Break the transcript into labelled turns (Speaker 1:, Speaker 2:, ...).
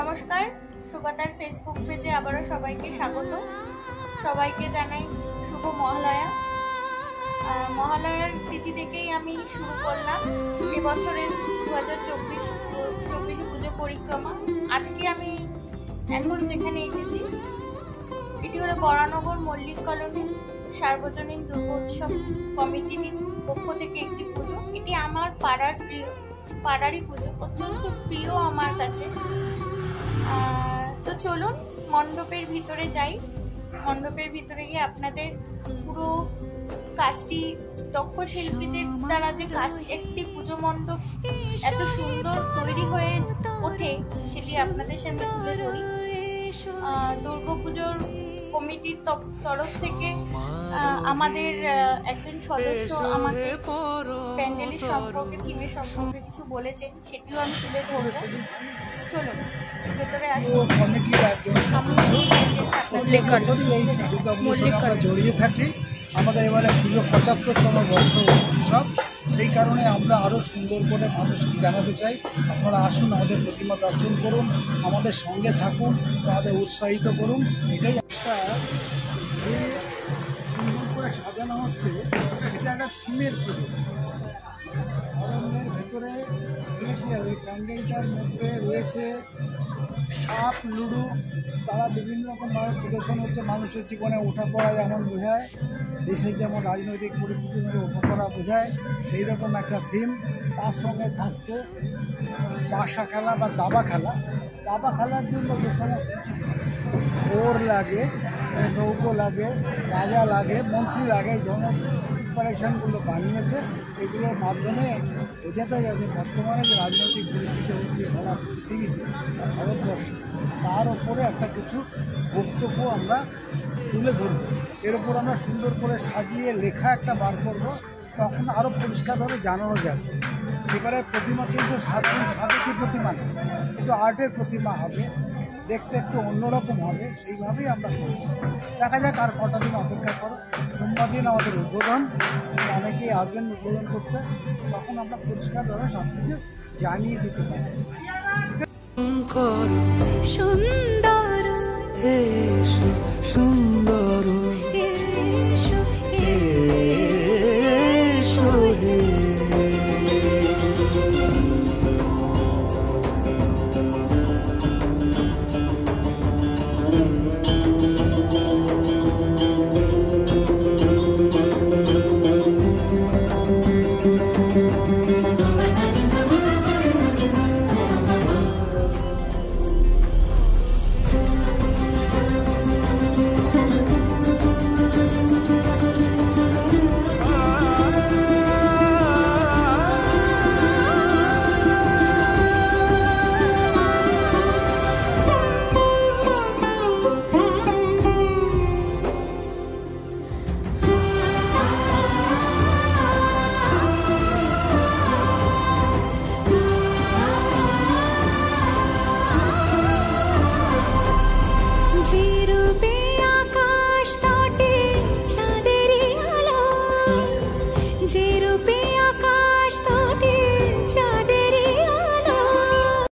Speaker 1: নমস্কার, সুগাতার ফেসবুক পেজে আবারও সবাইকে স্বাগত। সবাইকে জানাই শুভ মহালয়া। মহালয়ার তিথি থেকেই আমি শুরু করলাম এবছরের 2024 পুজো পরিক্রমা। আজকে আমি এখন যেখানে এসেছি এটি হলো বরানগর মল্লিক কলোনি সার্বজনীন দুর্গোৎসব কমিটির পক্ষ থেকে একটি পুজো। এটি আমার পাড়ারই পুজো, অত্যন্ত প্রিয় আমার কাছে। তো চলুন মণ্ডপের ভিতরে যাই। মণ্ডপের ভিতরে গিয়ে আপনাদের পুরো কাজটি দক্ষ শিল্পীদের দ্বারা যে কাজ একটি পুজো মণ্ডপ এত সুন্দর তৈরি হয়ে ওঠে সেটি আপনাদের সামনে তুলে ধরি। দুর্গাপুজোর কমিটির তরফ থেকে আমাদের একজন সদস্য আমাকে প্যান্ডেলের সম্পর্কে, থিমের সম্পর্কে কিছু বলেছেন, সেটিও আমি তুলে ধরব। চলুন ভেতরে আসবো।
Speaker 2: জড়িয়ে থাকি। আমাদের এবারে পুজো 75তম বর্ষ উৎসব, সেই কারণে আমরা আরও সুন্দর করে মানুষকে জানাতে চাই, আপনারা আসুন, আমাদের প্রতিমা দর্শন করুন, আমাদের সঙ্গে থাকুন, আমাদের উৎসাহিত করুন। এটাই একটা যে সুন্দর করে সাজানো হচ্ছে, এটা একটা থিমের পুজো। অরণ্যের ভেতরে ওই প্যান্ডেলটার মধ্যে রয়েছে সাপ, লুডো, তারা বিভিন্ন রকমভাবে প্রদর্শন হচ্ছে। মানুষের জীবনে ওঠা পড়া যেমন বোঝায়, দেশের যেমন রাজনৈতিক পরিস্থিতির মধ্যে ওঠা পড়া বোঝায়, সেই রকম একটা থিম। তার সঙ্গে থাকছে পাশা খেলা বা দাবা খেলা। দাবা খেলার জন্য যে সমস্ত ওর লাগে, নৌকো লাগে, রাজা লাগে, মন্ত্রী লাগে, জন প্রিপারেশনগুলো বানিয়েছে। এগুলোর মাধ্যমে বোঝাতে গেছে বর্তমানে যে রাজনৈতিক পরিস্থিতি হচ্ছে সারা পৃথিবীতে, ভারতবর্ষে, তার ওপরে একটা কিছু বক্তব্য আমরা তুলে ধরব। এর ওপর আমরা সুন্দর করে সাজিয়ে লেখা একটা বার করব, তখন আরও পরিষ্কারভাবে জানানো যাবে। এবারে প্রতিমা কিন্তু সাবেকি প্রতিমা, একটু আর্টের প্রতিমা হবে, দেখতে একটু অন্যরকম হবে, সেইভাবেই আমরা করছি। দেখা যাক আর কটা দিন অপেক্ষা করো। সোমবার দিন আমাদের উদ্বোধন, অনেকেই আসবেন উদ্বোধন করতে, তখন আমরা পরিষ্কারভাবে সব কিছু জানিয়ে দিতে পারি।
Speaker 3: সুন্দর সুন্দর যে